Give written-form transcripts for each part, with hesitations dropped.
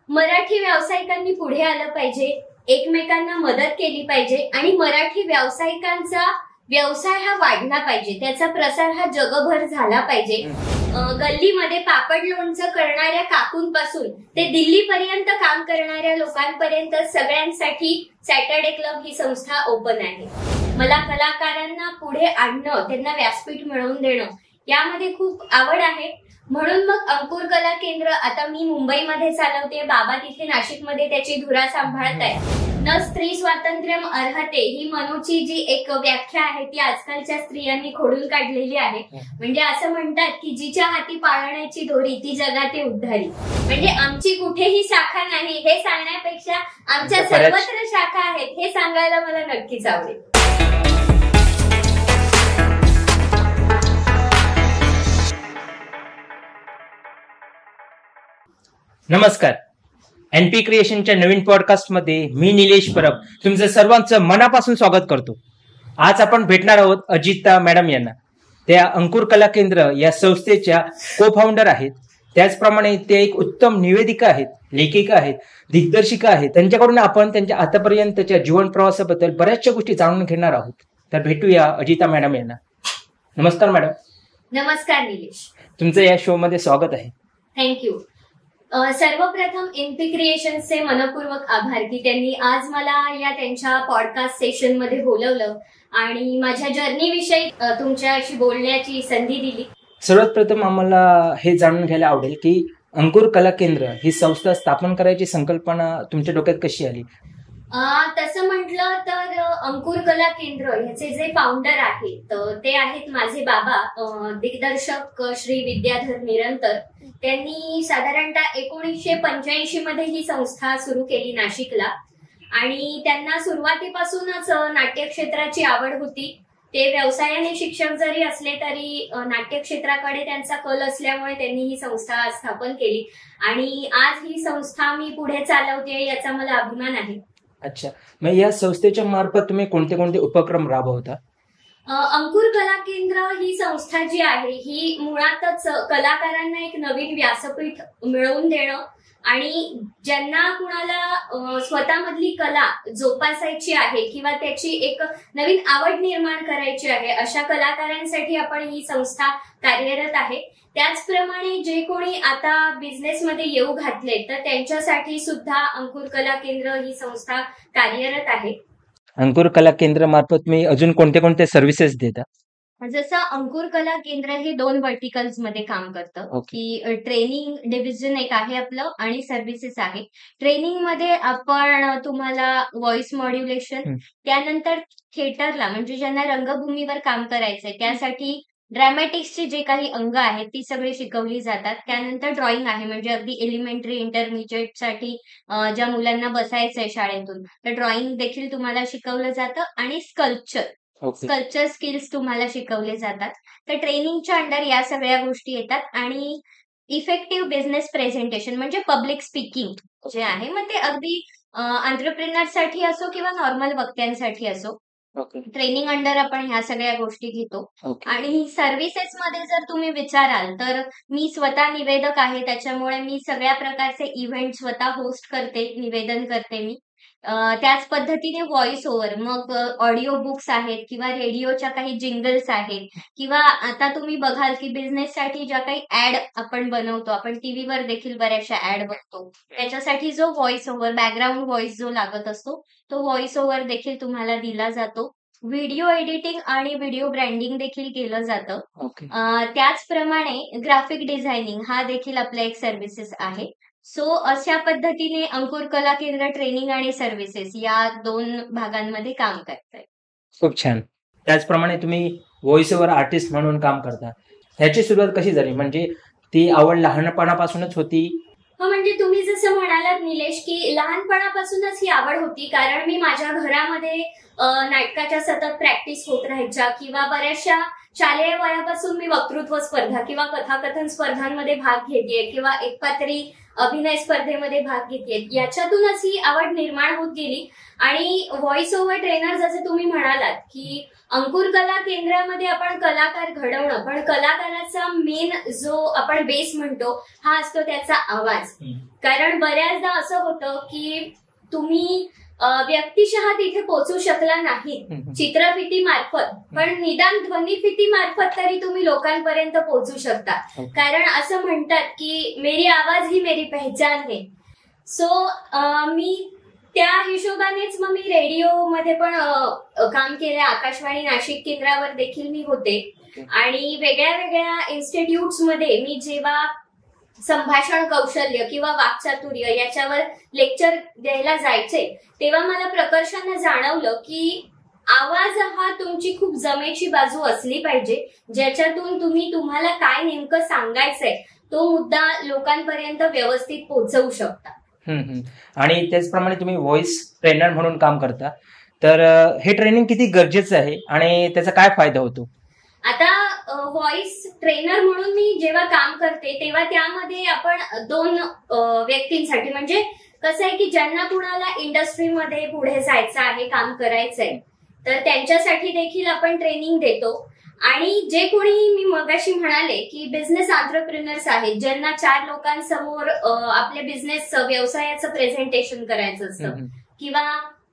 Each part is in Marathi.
मराठी व्यावसायिकांनी पुढे आलं पाहिजे, एकमेकांना मदत केली पाहिजे आणि मराठी व्यावसायिकांचा व्यवसाय हा वाढला पाहिजे, त्याचा प्रसार हा जगभर झाला पाहिजे। गल्लीमध्ये पापड लोणचं करणाऱ्या काकूंपासून ते दिल्लीपर्यंत काम करणाऱ्या लोकांपर्यंत सगळ्यांसाठी सॅटर्डे क्लब ही संस्था ओपन आहे। मला कलाकारांना पुढे आणणं, त्यांना व्यासपीठ मिळवून देणं यामध्ये खूप आवड आहे। म्हणून मग अंकुर कला केंद्र आता मी मुंबईमध्ये चालवते, बाबा तिथे नाशिकमध्ये त्याची धुरा सांभाळताय। न स्त्री स्वातंत्र्यम अर्हते ही मनूची जी एक व्याख्या आहे ती आजकालच्या स्त्रियांनी खोडून काढलेली आहे। म्हणजे असं म्हणतात की जिच्या हाती पाळण्याची दोरी ती जगाते उद्धारी। म्हणजे आमची कुठेही शाखा नाही हे सांगण्यापेक्षा आमच्या सर्वत्र शाखा आहेत हे सांगायला मला नक्कीच आवडेल। नमस्कार, एनपी क्रिएशनच्या नवीन पॉडकास्ट मध्ये मी निलेश परब तुमचं सर्वांचं मनापासून स्वागत करतो। आज आपण भेटणार आहोत अजिता मॅडम यांना। त्या अंकुर कला केंद्र या संस्थेच्या को फाउंडर आहेत। त्याचप्रमाणे ते एक उत्तम निवेदिका आहेत, लेखिका आहेत, दिग्दर्शिका आहेत। त्यांच्याकडून आपण त्यांच्या आतापर्यंतच्या जीवन प्रवासाबद्दल बऱ्याचशा गोष्टी जाणून घेणार आहोत। तर भेटूया अजिता मॅडम यांना। नमस्कार मॅडम। नमस्कार निलेश, तुमचं या शो मध्ये स्वागत आहे। थँक्यू। सर्वप्रथम एनपी क्रिएशन्सचे मनपूर्वक आभार की त्यांनी आज मला या त्यांच्या पॉडकास्ट सेशन मध्ये बोलवलं आणि माझ्या जर्नी विषयी तुमच्याशी बोलण्याची संधी दिली। सर्वात प्रथम आम्हाला हे जाणून घ्यायला आवडेल की अंकुर कला केंद्र ही संस्था स्थापन करायची संकल्पना तुमच्या डोक्यात कशी आली? तसं म्हटलं तर अंकुर कला केंद्र ह्याचे जे फाउंडर आहेत ते आहेत माझे बाबा दिग्दर्शक श्री विद्याधर निरंतर। त्यांनी साधारणतः 1985 मध्ये ही संस्था सुरू केली नाशिकला आणि त्यांना सुरुवातीपासूनच नाट्यक्षेत्राची आवड होती। ते व्यवसायाने शिक्षक जरी असले तरी नाट्यक्षेत्राकडे त्यांचा कल असल्यामुळे त्यांनी ही संस्था स्थापन केली आणि आज ही संस्था मी पुढे चालवते याचा मला अभिमान आहे। अच्छा, मग या संस्थेच्या मार्फत तुम्ही कोणते कोणते उपक्रम राबवता? अंकुर कला केंद्र ही संस्था जी आहे ही मुळातच कलाकारांना एक नवीन व्यासपीठ मिळवून देणं आणि ज्यांना कुणाला स्वतःमधली कला जोपासायची आहे किंवा त्याची एक नवीन आवड निर्माण करायची आहे अशा कलाकारांसाठी आपण ही संस्था कार्यरत आहे। त्याचप्रमाणे जे कोणी आता बिझनेसमध्ये येऊ घातले तर त्यांच्यासाठी सुद्धा अंकुर कला केंद्र ही संस्था कार्यरत आहे। अंकुर कला केंद्र मार्फत मी अजून कोणते कोणते सर्व्हिसेस देता? जसं अंकुर कला केंद्र हे 2 व्हर्टिकल्स मध्ये काम करतं की ट्रेनिंग डिव्हिजन एक आहे आपलं आणि सर्व्हिसेस आहे। ट्रेनिंग मध्ये आपण तुम्हाला व्हॉइस मॉड्युलेशन, त्यानंतर थिएटरला म्हणजे ज्यांना रंगभूमीवर काम करायचंय त्यासाठी ड्रॅमॅटिक्सचे जे काही अंग आहेत ती सगळी शिकवली जातात। त्यानंतर ड्रॉइंग आहे म्हणजे अगदी एलिमेंटरी इंटरमिजिएट साठी ज्या मुलांना बसायचंय शाळेतून तर ड्रॉइंग देखील तुम्हाला शिकवलं जातं आणि स्कल्पचर स्किल्स तुम्हाला शिकवले जातात। तर ट्रेनिंगच्या अंडर या सगळ्या गोष्टी येतात आणि इफेक्टिव्ह बिझनेस प्रेझेंटेशन म्हणजे पब्लिक स्पीकिंग जे आहे मग ते अगदी एंटरप्रेन्युअरसाठी असो किंवा नॉर्मल वक्त्यांसाठी असो ट्रेनिंग अंडर आपण ह्या सगळ्या गोष्टी घेतो। आणि सर्व्हिसेस मध्ये जर तुम्ही विचाराल तर मी स्वतः निवेदक आहे, त्याच्यामुळे मी सगळ्या प्रकारचे इव्हेंट स्वतः होस्ट करते, निवेदन करते मी। त्याच पद्धतीने व्हॉइस ओव्हर, मग ऑडिओ बुक्स आहेत किंवा रेडिओच्या काही जिंगल्स आहेत किंवा आता तुम्ही बघाल की बिझनेससाठी ज्या काही ऍड आपण बनवतो, आपण टीव्हीवर देखील बऱ्याचशा ऍड बघतो, त्याच्यासाठी जो व्हॉइस ओव्हर बॅकग्राऊंड व्हॉइस जो लागत असतो तो व्हॉइस ओव्हर देखील तुम्हाला दिला जातो। व्हिडिओ एडिटिंग आणि व्हिडिओ ब्रँडिंग देखील केलं जातं। त्याचप्रमाणे ग्राफिक डिझायनिंग हा देखील आपला एक सर्व्हिसेस आहे। सो अशा पद्धतीने अंकुर कला केंद्र ट्रेनिंग आणि सर्व्हिसेस या 2 भागांमध्ये काम करतंय। खूप छान। त्याचप्रमाणे तुम्ही व्हॉइस ओव्हर आर्टिस्ट म्हणून काम करता, ह्याची सुरुवात कशी झाली? म्हणजे ती आवड लहानपणापासूनच होती? म्हणजे तुम्ही जसं म्हणालात निलेश की लहानपणापासूनच ही आवड होती, कारण मी माझ्या घरामध्ये नाटकाच्या सतत प्रॅक्टिस होत राहायच्या किंवा बऱ्याचशा शालेय वयापासून मी वक्तृत्व स्पर्धा किंवा कथाकथन स्पर्धांमध्ये भाग घेतेय किंवा एकपात्री अभिनय स्पर्धेमध्ये भाग घेतलेत. याच्यातूनच ही आवड निर्माण होत गेली. आणि व्हॉइस ओव्हर ट्रेनर जसे तुम्ही म्हणालात की अंकुर कला केंद्रामध्ये आपण कलाकार घडवणं, पण कलाकाराचा मेन जो आपण बेस म्हणतो हा असतो त्याचा आवाज. कारण बऱ्याचदा असं होतं की तुम्ही व्यक्तिशः तिथे पोहोचू शकला नाही चित्रफिती मार्फत, पण निदान ध्वनिफिती मार्फत तरी तुम्ही लोकांपर्यंत पोहोचू शकता. कारण असं म्हणतात की मेरी आवाज ही मेरी पहचान है. सो मी त्या हिशोबानेच मग मी रेडिओमध्ये पण काम केलं. आकाशवाणी नाशिक केंद्रावर देखील मी होते आणि वेगळ्या वेगळ्या इन्स्टिट्यूट्समध्ये मी जेव्हा संभाषण कौशल्य किंवा वाक्चातुर्य याच्यावर लेक्चर द्यायला जायचे तेव्हा मला प्रकर्षाने जाणवलं की आवाज हा तुमची खूप जमेची बाजू असली पाहिजे, ज्याच्यातून तुम्हाला काय नेमकं सांगायचंय तो मुद्दा लोकांपर्यंत व्यवस्थित पोहोचवू शकता. आणि त्याचप्रमाणे तुम्ही व्हॉइस ट्रेनर म्हणून काम करता, तर हे ट्रेनिंग किती गरजेचं आहे आणि त्याचा काय फायदा होतो? आता व्हॉइस ट्रेनर म्हणून मी जेव्हा काम करते तेव्हा त्यामध्ये आपण दोन व्यक्तींसाठी, म्हणजे कसं आहे की ज्यांना कुणाला इंडस्ट्रीमध्ये पुढे जायचं आहे, काम करायचंय, तर त्यांच्यासाठी देखील आपण ट्रेनिंग देतो. आणि जे कोणी मी मगाशी म्हणाले की बिझनेस एंटरप्रेन्योर्स आहेत, ज्यांना 4 लोकांसमोर आपल्या बिझनेस व्यवसायाचं प्रेझेंटेशन करायचं असतं, किंवा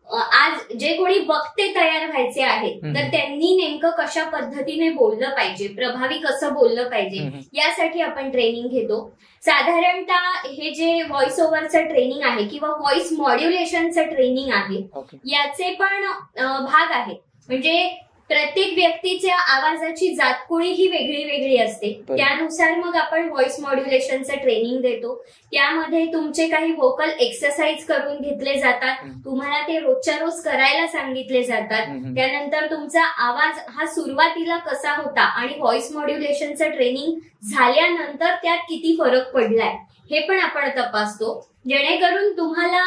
आज जे कोणी वक्ते तयार व्हायचे आहेत, तर त्यांनी नेमकं कशा पद्धतीने बोललं पाहिजे, प्रभावी कसं बोललं पाहिजे, यासाठी आपण ट्रेनिंग घेतो. साधारणतः हे जे व्हॉइस ओव्हरचं ट्रेनिंग आहे किंवा व्हॉइस मॉड्युलेशनचं ट्रेनिंग आहे, याचे पण भाग आहेत. म्हणजे प्रत्येक व्यक्तीच्या आवाजाची जातकुळी ही वेगळी वेगळी असते. त्यानुसार मग आपण व्हॉइस मॉड्युलेशनचं ट्रेनिंग देतो. त्यामध्ये तुमचे काही व्होकल एक्सरसाइज करून घेतले जातात, तुम्हाला ते रोजच्या रोज करायला सांगितले जातात. त्यानंतर तुमचा आवाज हा सुरुवातीला कसा होता आणि व्हॉइस मॉड्युलेशनचं ट्रेनिंग झाल्यानंतर त्यात किती फरक पडलाय हे पण आपण तपासतो, जेणेकरून तुम्हाला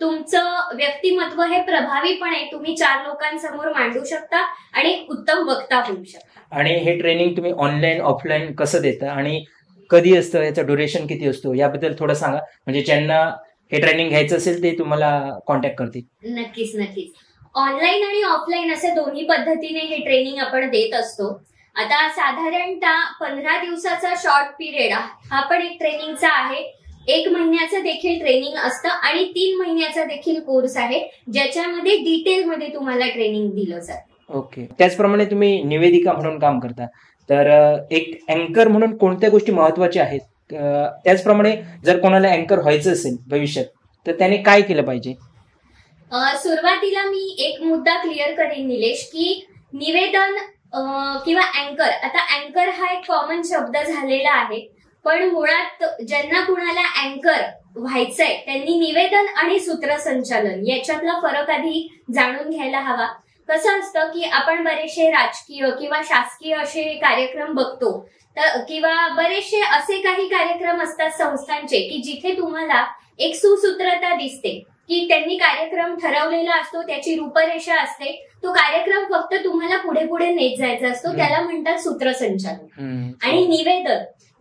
तुमचं व्यक्तिमत्व हे प्रभावीपणे तुम्ही 4 लोकांसमोर मांडू शकता आणि उत्तम वक्ता होऊ शकता. आणि हे ट्रेनिंग तुम्ही ऑनलाईन ऑफलाईन कसं देता आणि कधी असतं, याचं ड्युरेशन किती असतो, याबद्दल थोडं सांगा, म्हणजे ज्यांना हे ट्रेनिंग घ्यायचं असेल ते तुम्हाला कॉन्टॅक्ट करतील. नक्कीच नक्कीच. ऑनलाईन आणि ऑफलाईन असे दोन्ही पद्धतीने हे ट्रेनिंग आपण देत असतो. आता साधारणतः 15 दिवसाचा शॉर्ट पिरियड हा पण एक ट्रेनिंगचा आहे. 1 महिन्याचं देखील ट्रेनिंग असतं आणि 3 महिन्याचा देखील कोर्स आहे, ज्याच्यामध्ये डिटेलमध्ये तुम्हाला ट्रेनिंग दिलं जातं. ओके. त्याचप्रमाणे तुम्ही निवेदिका म्हणून काम करता, तर एक अँकर म्हणून कोणत्या गोष्टी महत्वाच्या आहेत? त्याचप्रमाणे जर कोणाला अँकर व्हायचं असेल भविष्यात, तर त्याने काय केलं पाहिजे? सुरुवातीला मी एक मुद्दा क्लिअर करेन निलेश, की निवेदन किंवा अँकर, आता अँकर हा एक कॉमन शब्द झालेला आहे, पण मुळात ज्यांना कुणाला अँकर व्हायचंय त्यांनी निवेदन आणि सूत्रसंचालन याच्यातला फरक आधी जाणून घ्यायला हवा. कसं असतं की आपण बरेचसे राजकीय किंवा शासकीय असे कार्यक्रम बघतो, किंवा बरेचसे असे काही कार्यक्रम असतात संस्थांचे की जिथे तुम्हाला एक सुसूत्रता दिसते, की त्यांनी कार्यक्रम ठरवलेला असतो, त्याची रूपरेषा असते, तो कार्यक्रम फक्त तुम्हाला पुढे पुढे नेत जायचा असतो, त्याला म्हणतात सूत्रसंचालन. आणि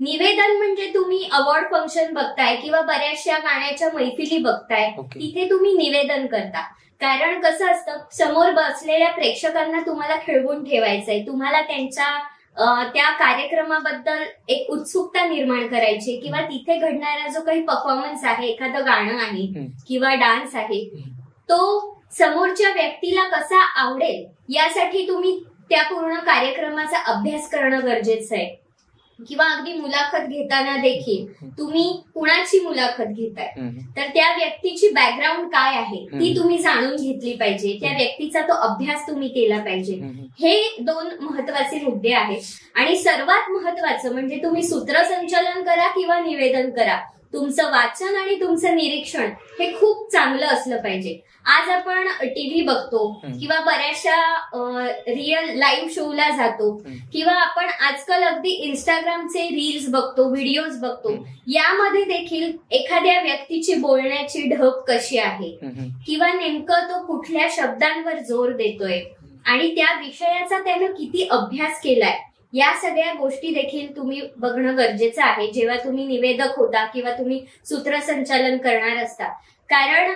निवेदन म्हणजे तुम्ही अवॉर्ड फंक्शन बघताय किंवा बऱ्याचशा गाण्याच्या मैफिली बघताय, तिथे तुम्ही निवेदन करता. कारण कसं असतं, समोर बसलेल्या प्रेक्षकांना तुम्हाला खिळवून ठेवायचंय, तुम्हाला त्या कार्यक्रमाबद्दल एक उत्सुकता निर्माण करायची, किंवा तिथे घडणारा जो काही परफॉर्मन्स आहे, एखादं गाणं आहे किंवा डान्स आहे, तो समोरच्या व्यक्तीला कसा आवडेल यासाठी तुम्ही त्या पूर्ण कार्यक्रमाचा अभ्यास करणं गरजेचं आहे. किंवा अगदी मुलाखत घेताना देखील तुम्ही कुणाची मुलाखत घेताय, तर त्या व्यक्तीची बॅकग्राऊंड काय आहे ती तुम्ही जाणून घेतली पाहिजे, त्या व्यक्तीचा तो अभ्यास तुम्ही केला पाहिजे. हे 2 महत्वाचे मुद्दे आहेत. आणि सर्वात महत्वाचं म्हणजे तुम्ही सूत्रसंचालन करा किंवा निवेदन करा, तुमचं वाचन आणि तुमचं निरीक्षण हे खूप चांगलं असलं पाहिजे. आज आपण टीव्ही बघतो किंवा बऱ्याचशा रिअल लाईव्ह शोला जातो, किंवा आपण आजकाल अगदी इंस्टाग्रामचे रील्स बघतो, व्हिडिओज बघतो, यामध्ये देखील एखाद्या व्यक्तीची बोलण्याची ढब कशी आहे, किंवा नेमकं तो कुठल्या शब्दांवर जोर देतोय आणि त्या विषयाचा त्यानं किती अभ्यास केलाय, या सगळ्या गोष्टी देखील तुम्ही बघणं गरजेचं आहे जेव्हा तुम्ही निवेदक होता किंवा तुम्ही सूत्रसंचालन करणार असता. कारण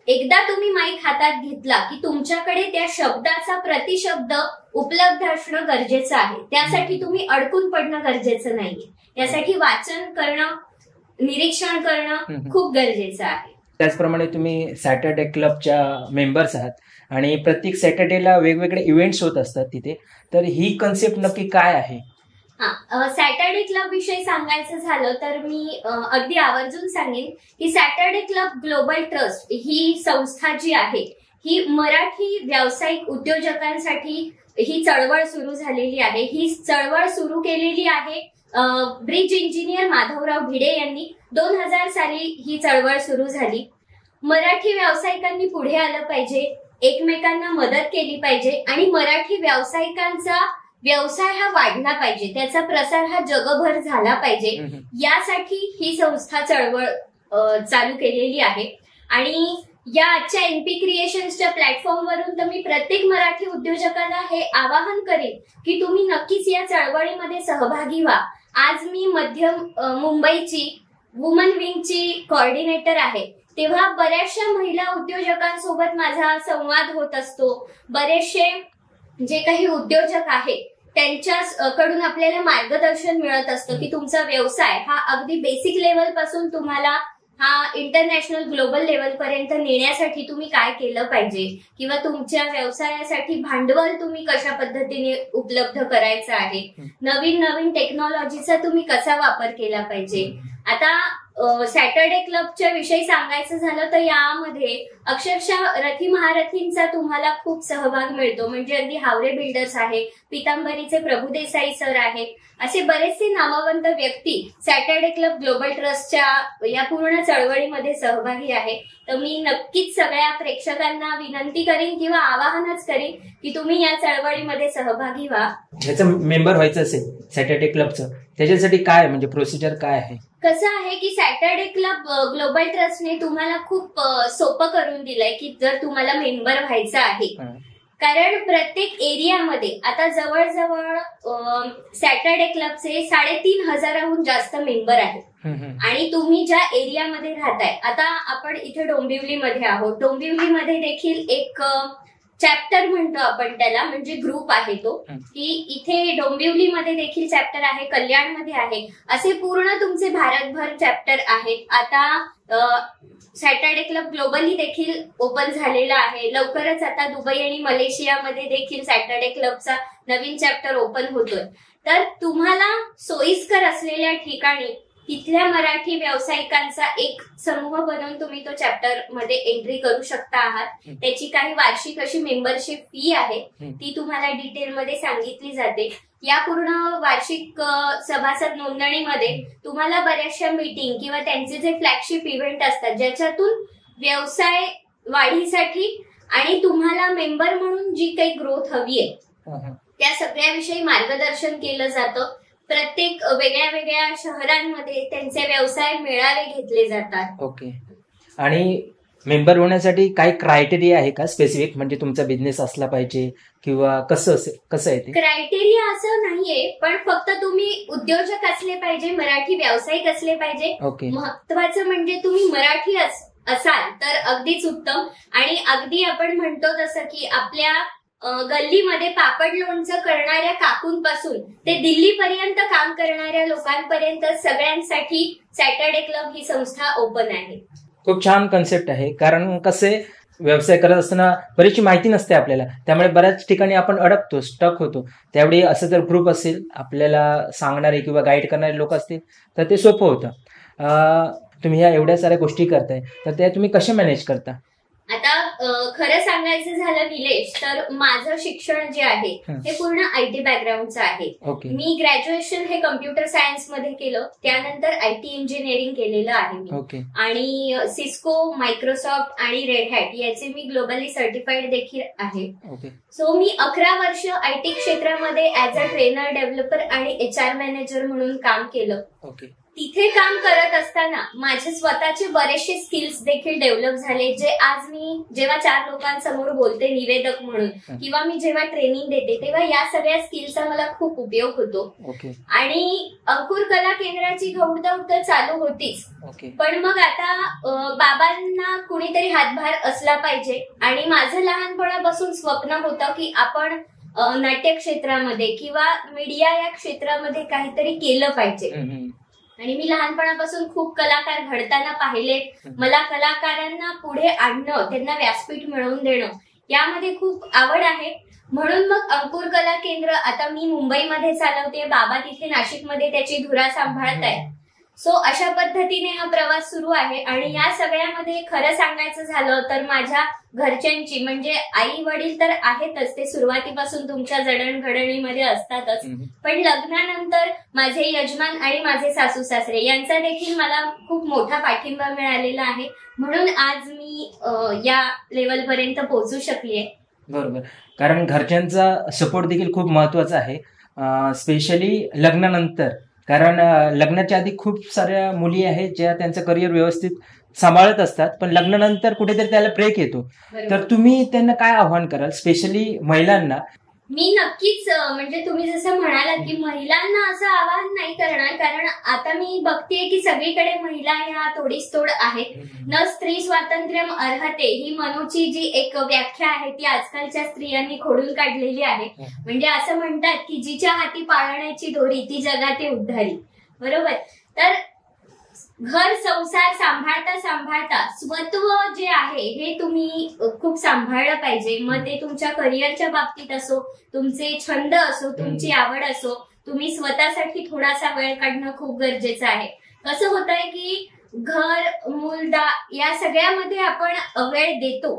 एकदा तुम्ही माईक हातात घेतला की तुमच्याकडे त्या शब्दाचा प्रतिशब्द उपलब्ध असणं गरजेचं आहे. त्यासाठी तुम्ही अडकून पडणं गरजेचं नाहीये. यासाठी वाचन करणं, निरीक्षण करणं खूप गरजेचं आहे. त्याचप्रमाणे तुम्ही सॅटर्डे क्लबच्या मेंबर्स आहात आणि प्रत्येक सॅटर्डेला वेगवेगळे इव्हेंट्स होत असतात तिथे, तर ही कन्सेप्ट नक्की काय आहे? सॅटर्डे क्लब विषयी सांगायचं झालं तर मी अगदी आवर्जून सांगेन की सॅटर्डे क्लब ग्लोबल ट्रस्ट ही संस्था जी आहे ही मराठी व्यावसायिक उद्योजकांसाठी ही चळवळ सुरू झालेली आहे. ही चळवळ सुरू केलेली आहे ब्रिज इंजिनियर माधवराव भिडे यांनी. 2000 साली ही चळवळ सुरू झाली. मराठी व्यावसायिकांनी पुढे आलं पाहिजे, एकमेकांना मदत केली पाहिजे आणि मराठी व्यावसायिकांचा व्यवसाय हा वाढला पाहिजे, त्याचा प्रसार हा जगभर झाला पाहिजे. यासाठी ही संस्था चळवळ चालू केलेली आहे. आणि या आजच्या एनपी क्रिएशन्सच्या प्लॅटफॉर्मवरून तर मी प्रत्येक मराठी उद्योजकाला हे आवाहन करेन की तुम्ही नक्कीच या चळवळीमध्ये सहभागी व्हा. आज मी मध्य मुंबईची वुमन विंगची कोऑर्डिनेटर आहे, तेव्हा बऱ्याचशा महिला उद्योजकांसोबत माझा संवाद होत असतो. बरेचसे जे काही उद्योजक आहेत त्यांच्याकडून आपल्याला मार्गदर्शन मिळत असतं की तुमचा व्यवसाय हा अगदी बेसिक लेवल पासून तुम्हाला हा इंटरनॅशनल ग्लोबल लेवल पर्यंत नेण्यासाठी तुम्ही काय केलं पाहिजे किंवा तुमच्या व्यवसायासाठी भांडवल तुम्ही कशा पद्धतीने उपलब्ध करायचं आहे, नवीन नवीन टेक्नॉलॉजीचा तुम्ही कसा वापर केला पाहिजे. आता सॅटर्डे क्लबच्या विषयी सांगायचं झालं तर यामध्ये अक्षरशः रथी महारथींचा तुम्हाला खूप सहभाग मिळतो. म्हणजे अगदी हावरे बिल्डर्स आहे, पितांबरीचे प्रभुदेसाई सर आहेत, असे बरेचसे नामवंत व्यक्ती सॅटर्डे क्लब ग्लोबल ट्रस्टच्या या पूर्ण चळवळीमध्ये सहभागी आहे. तर मी नक्कीच सगळ्या प्रेक्षकांना विनंती करीन किंवा आवाहनच करीन की तुम्ही या चळवळीमध्ये सहभागी व्हा. ह्याचं मेंबर व्हायचं असेल सॅटर्डे क्लबचं, त्याच्यासाठी काय म्हणजे प्रोसिजर काय आहे? कसं आहे की सॅटर्डे क्लब ग्लोबल ट्रस्टने तुम्हाला खूप सोपं करून दिलंय की जर तुम्हाला मेंबर व्हायचं आहे, कारण प्रत्येक एरियामध्ये आता जवळजवळ सॅटर्डे क्लबचे 3500हून जास्त मेंबर आहेत. आणि तुम्ही ज्या एरियामध्ये राहताय, आता आपण इथे डोंबिवलीमध्ये आहोत, डोंबिवलीमध्ये देखील एक चॅप्टर म्हणतो आपण त्याला, म्हणजे ग्रुप आहे तो, की इथे डोंबिवलीमध्ये देखील चॅप्टर आहे, कल्याणमध्ये आहे, असे पूर्ण तुमचे भारतभर चॅप्टर आहेत. आता सॅटर्डे क्लब ग्लोबली देखील ओपन झालेला आहे. लवकरच आता दुबई आणि मलेशियामध्ये देखील सॅटर्डे क्लबचा नवीन चॅप्टर ओपन होतोय. तर तुम्हाला सोयीस्कर असलेल्या ठिकाणी तिथल्या मराठी व्यावसायिकांचा एक समूह बनवून तुम्ही तो चॅप्टर मध्ये एंट्री करू शकता आहात. त्याची काही वार्षिक अशी मेंबरशिप फी आहे, ती तुम्हाला डिटेलमध्ये सांगितली जाते. या पूर्ण वार्षिक सभासद नोंदणीमध्ये तुम्हाला बऱ्याचशा मीटिंग किंवा त्यांचे जे फ्लॅगशिप इव्हेंट असतात ज्याच्यातून व्यवसाय वाढीसाठी आणि तुम्हाला मेंबर म्हणून जी काही ग्रोथ हवी आहे त्या सगळ्याविषयी मार्गदर्शन केलं जातं. प्रत्येक वेगळ्या वेगळ्या शहरांमध्ये त्यांचे व्यवसाय मेळावे घेतले जातात. ओके. आणि मेंबर होण्यासाठी काही क्रायटेरिया आहे का स्पेसिफिक, म्हणजे तुमचा बिझनेस असला पाहिजे किंवा कसं आहे ते? क्रायटेरिया असं नाहीये, पण फक्त तुम्ही उद्योजक असले पाहिजे, मराठी व्यावसायिक असले पाहिजे. महत्वाचं म्हणजे तुम्ही मराठी असाल तर अगदीच उत्तम. आणि अगदी आपण म्हणतो तसं की आपल्या गल्लीमध्ये पापड लोणचं करणाऱ्या काकूंपासून ते दिल्लीपर्यंत काम करणाऱ्या लोकांपर्यंत सगळ्यांसाठी सॅटर्डे क्लब ही संस्था ओपन आहे. खूप छान कन्सेप्ट आहे. कारण कसे व्यवसाय करत असताना बरीचशी माहिती नसते आपल्याला, त्यामुळे बऱ्याच ठिकाणी आपण अडकतो, स्टक होतो. त्यावेळी असं जर ग्रुप असेल, आपल्याला सांगणारे किंवा गाईड करणारे लोक असतील तर ते सोपं होतं. तुम्ही ह्या एवढ्या साऱ्या गोष्टी करताय, तर त्या तुम्ही कशा मॅनेज करता? आता खरं सांगायचं झालं निलेश, तर माझं शिक्षण जे आहे हे पूर्ण आयटी बॅकग्राऊंडचं आहे. मी ग्रॅज्युएशन हे कम्प्युटर सायन्स मध्ये केलं, त्यानंतर आयटी इंजिनिअरिंग केलेलं आहे मी. आणि सिस्को, मायक्रोसॉफ्ट आणि रेड हॅट याचे मी ग्लोबली सर्टिफाईड देखील आहे. सो मी 11 वर्ष आयटी क्षेत्रामध्ये ऍज अ ट्रेनर, डेव्हलपर आणि HR मॅनेजर म्हणून काम केलं. तिथे काम करत असताना माझे स्वतःचे बरेचसे स्किल्स देखील डेव्हलप झाले, जे आज मी जेव्हा 4 लोकांसमोर बोलते निवेदक म्हणून किंवा मी जेव्हा ट्रेनिंग देते तेव्हा या सगळ्या स्किल्सचा मला खूप उपयोग होतो. आणि अंकुर कला केंद्राची घौडदौड तर चालू होतीच, पण मग आता बाबांना कुणीतरी हातभार असला पाहिजे. आणि माझं लहानपणापासून स्वप्न होतं की आपण नाट्य क्षेत्रामध्ये किंवा मीडिया या क्षेत्रामध्ये काहीतरी केलं पाहिजे. आणि मी लहानपणापासून खूप कलाकार घडताना पाहिले. मला कलाकारांना पुढे आणणं, त्यांना व्यासपीठ मिळवून देणं यामध्ये खूप आवड आहे. म्हणून मग अंकुर कला केंद्र आता मी मुंबईमध्ये चालवते, बाबा तिथे नाशिकमध्ये त्याची धुरा सांभाळतायत. सो अशा पद्धतीने हा प्रवास सुरू आहे. आणि या सगळ्यामध्ये खरं सांगायचं झालं तर माझ्या घरच्यांची म्हणजे आई वडील तर आहेतच, ते सुरुवातीपासून तुमच्या जडणघडणीमध्ये असतातच, पण लग्नानंतर माझे यजमान आणि माझे सासू सासरे यांचा देखील मला खूप मोठा पाठिंबा मिळालेला आहे. म्हणून आज मी या लेवलपर्यंत पोहोचू शकलीये. बरोबर, कारण घरच्यांचा सपोर्ट देखील खूप महत्वाचा आहे, स्पेशली लग्नानंतर. कारण लग्नाच्या आधी खूप साऱ्या मुली आहेत ज्या त्यांचं करिअर व्यवस्थित सांभाळत असतात, पण लग्नानंतर कुठेतरी त्याला ब्रेक येतो. तर तुम्ही त्यांना काय आव्हान कराल, स्पेशली महिलांना? मी नक्कीच म्हणजे तुम्ही जसं म्हणालात की महिलांना असं आवाहन नाही करणार, कारण आता मी बघतेय की सगळीकडे महिला ह्या तोडीस तोड आहेत. न स्त्री स्वातंत्र्यम अर्हते ही मनूची जी एक व्याख्या आहे ती आजकालच्या स्त्रियांनी खोडून काढलेली आहे. म्हणजे असं म्हणतात की जिच्या हाती पाळण्याची दोरी ती जगाते उद्धारी. बरोबर. तर घर संसार सांभाळता सांभाळता स्वत्व जे आहे हे तुम्ही खूप सांभाळलं पाहिजे. मग ते तुमच्या करिअरच्या बाबतीत असो, तुमचे छंद असो, तुमची आवड असो, तुम्ही स्वतःसाठी थोडासा वेळ काढणं खूप गरजेचं आहे. कसं होतंय की घर मुलदा या सगळ्यामध्ये आपण वेळ देतो,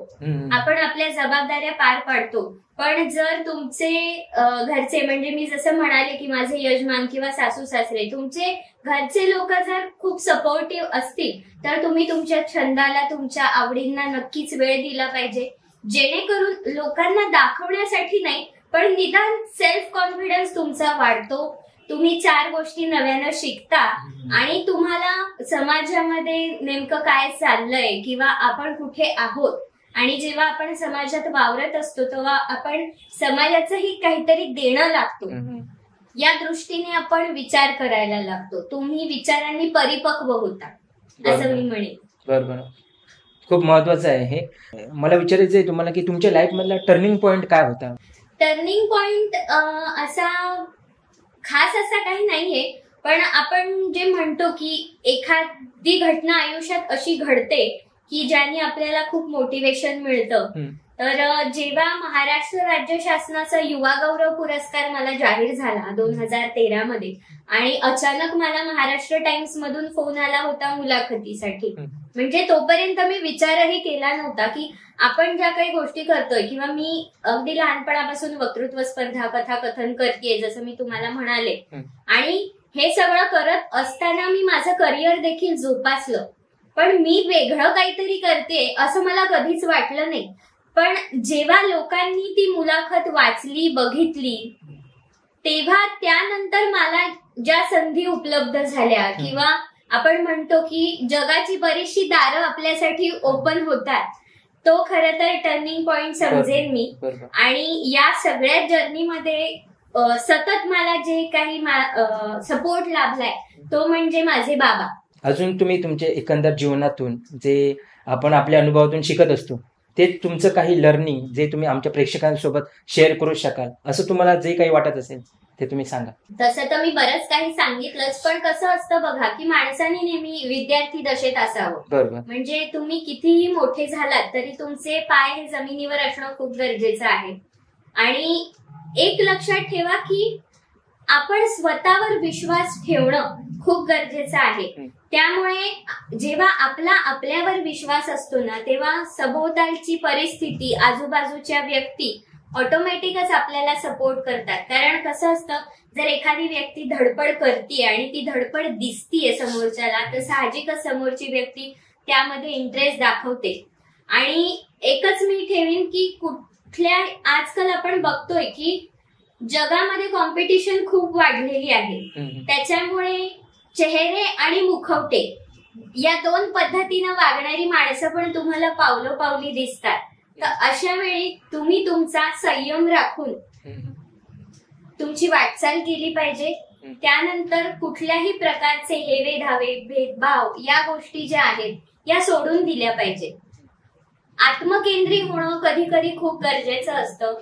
आपण आपल्या जबाबदाऱ्या पार पाडतो, पण जर तुमचे घरचे म्हणजे मी जसं म्हणाले की माझे यजमान किंवा सासू सासरे, तुमचे घरचे लोक जर खूप सपोर्टिव्ह असतील तर तुम्ही तुमच्या छंदाला, तुमच्या आवडींना नक्कीच वेळ दिला पाहिजे, जेणेकरून लोकांना दाखवण्यासाठी नाही पण निदान सेल्फ कॉन्फिडन्स तुमचा वाढतो. तुम्ही 4 गोष्टी नव्यानं शिकता आणि तुम्हाला समाजामध्ये नेमकं काय चाललंय किंवा आपण कुठे आहोत, आणि जेव्हा आपण समाजात वावरत असतो तेव्हा आपण समाजाचंही काहीतरी देणं लागतो, या दृष्टीने आपण विचार करायला लागतो. तुम्ही विचारांनी परिपक्व होता असं मी म्हणेन. बरोबर, खूप महत्वाचं आहे हे. मला विचारायचं आहे तुम्हाला की तुमच्या लाईफ मधला टर्निंग पॉइंट काय होता? टर्निंग पॉइंट असा खास असा काही नाहीये, पण आपण जे म्हणतो की एखादी घटना आयुष्यात अशी घडते की ज्याने आपल्याला खूप मोटिवेशन मिळतं. तर जेव्हा महाराष्ट्र राज्य शासनाचा युवा गौरव पुरस्कार मला जाहीर झाला 2013 मध्ये, आणि अचानक मला महाराष्ट्र टाइम्स मधून फोन आला होता मुलाखतीसाठी. म्हणजे तोपर्यंत मी विचारही केला नव्हता की आपण ज्या काही गोष्टी करतोय, किंवा मी अगदी लहानपणापासून वक्तृत्व स्पर्धा, कथाकथन करतेय जसं मी तुम्हाला म्हणाले, आणि हे सगळं करत असताना मी माझं करिअर देखील जोपासलं, पण मी वेगळं काहीतरी करते असं मला कधीच वाटलं नाही. पण जेव्हा लोकांनी ती मुलाखत वाचली, बघितली, तेव्हा त्यानंतर मला ज्या संधी उपलब्ध झाल्या, किंवा आपण म्हणतो की जगाची बरीचशी दारं आपल्यासाठी ओपन होतात, तो खरं तर टर्निंग पॉइंट समजेन मी. आणि या सगळ्या जर्नीमध्ये सतत मला जे काही सपोर्ट लाभलाय तो म्हणजे माझे बाबा. अजून तुम्ही तुमच्या एकंदर जीवनातून जे आपण आपल्या अनुभवातून शिकत असतो ते तुमचं काही लर्निंग जे तुम्ही आमच्या प्रेक्षकांसोबत शेअर करू शकाल, असं तुम्हाला जे काही वाटत असेल ते तुम्ही सांगा. तसं तर मी बरंच काही सांगितलंच, पण कसं असतं बघा की माणसाने नेहमी विद्यार्थी दशेत असावं. बरोबर. म्हणजे तुम्ही कितीही मोठे झालात तरी तुमचे पाय हे जमिनीवर असणं खूप गरजेचं आहे. आणि एक लक्षात ठेवा की आपण स्वतःवर विश्वास ठेवणं खूप गरजेचं आहे. त्यामुळे जेव्हा आपल्यावर विश्वास असतो ना, तेव्हा सभोवतालची परिस्थिती, आजूबाजूच्या व्यक्ती ऑटोमॅटिकच आपल्याला सपोर्ट करतात. कारण कसं असतं, जर एखादी व्यक्ती धडपड करते आणि ती धडपड दिसतीये समोरच्याला, तर साहजिकच समोरची व्यक्ती त्यामध्ये इंटरेस्ट दाखवते. आणि एकच मी ठेवीन की आजकाल आपण बघतोय की जगामध्ये कॉम्पिटिशन खूप वाढलेली आहे. त्याच्यामुळे चेहरे आणि मुखवटे या दोन पद्धतीनं वागणारी माणसं पण तुम्हाला पावलोपावली दिसतात. तर अशा वेळी तुम्ही तुमचा संयम राखून तुमची वाटचाल केली पाहिजे. त्यानंतर कुठल्याही प्रकारचे हेवे धावे, भेदभाव या गोष्टी ज्या आहेत या सोडून दिल्या पाहिजे. आत्मकेंद्री होणं कधी कधी खूप गरजेचं असतं.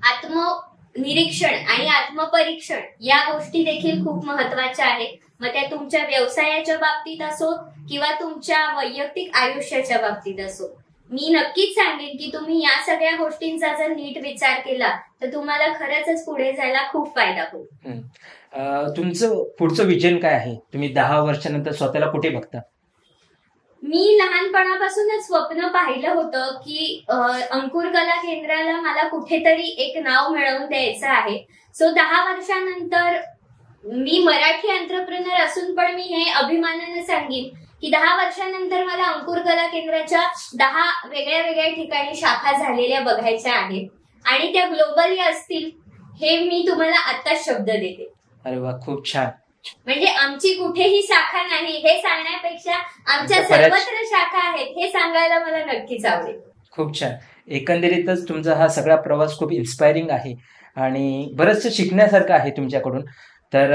आत्मनिरीक्षण आणि आत्मपरीक्षण या गोष्टी देखील खूप महत्वाच्या आहेत. मग त्या तुमच्या व्यवसायाच्या बाबतीत असो किंवा तुमच्या वैयक्तिक आयुष्याच्या बाबतीत असो. मी नक्कीच सांगेन की तुम्ही या सगळ्या गोष्टींचा जर नीट विचार केला तर तुम्हाला खरंच पुढे जायला खूप फायदा होईल. तुमचं पुढचं विजन काय आहे? तुम्ही 10 वर्षानंतर स्वतःला कुठे बघता? मी लहानपणापासूनच स्वप्न पाहिलं होतं की अंकुर कला केंद्राला मला कुठेतरी एक नाव मिळवून द्यायचं आहे. सो 10 वर्षानंतर मी मराठी एंटरप्रेनर असून पण मी हे अभिमानाने सांगेन की 10 वर्षानंतर मला अंकुर कला केंद्राच्या 10 वेगळ्या वेगळ्या ठिकाणी शाखा झालेल्या बघायच्या आहेत आणि त्या ग्लोबली असतील हे मी तुम्हाला आत्ताच शब्द देते. अरे वा, खूप छान. म्हणजे आमची कुठेही शाखा नाही हे सांगण्यापेक्षा आमच्या सर्वत्र शाखा आहेत हे सांगायला मला नक्कीच आवडेल. खूप छान. एकंदरीतच तुमचा हा सगळा प्रवास खूप इन्स्पायरिंग आहे आणि बरंचसं शिकण्यासारखं आहे तुमच्याकडून. तर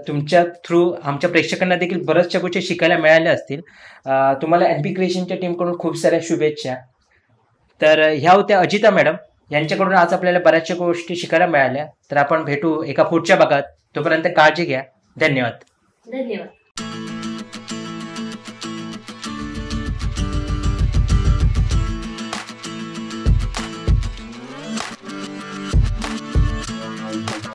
तुमच्या थ्रू आमच्या प्रेक्षकांना देखील बऱ्याचशा गोष्टी शिकायला मिळाल्या असतील. तुम्हाला एनपी क्रिएशनच्या टीमकडून खूप साऱ्या शुभेच्छा. तर ह्या होत्या अजिता मॅडम. यांच्याकडून आज आपल्याला बऱ्याचशा गोष्टी शिकायला मिळाल्या. तर आपण भेटू एका पुढच्या भागात. तोपर्यंत काळजी घ्या. धन्यवाद. धन्यवाद.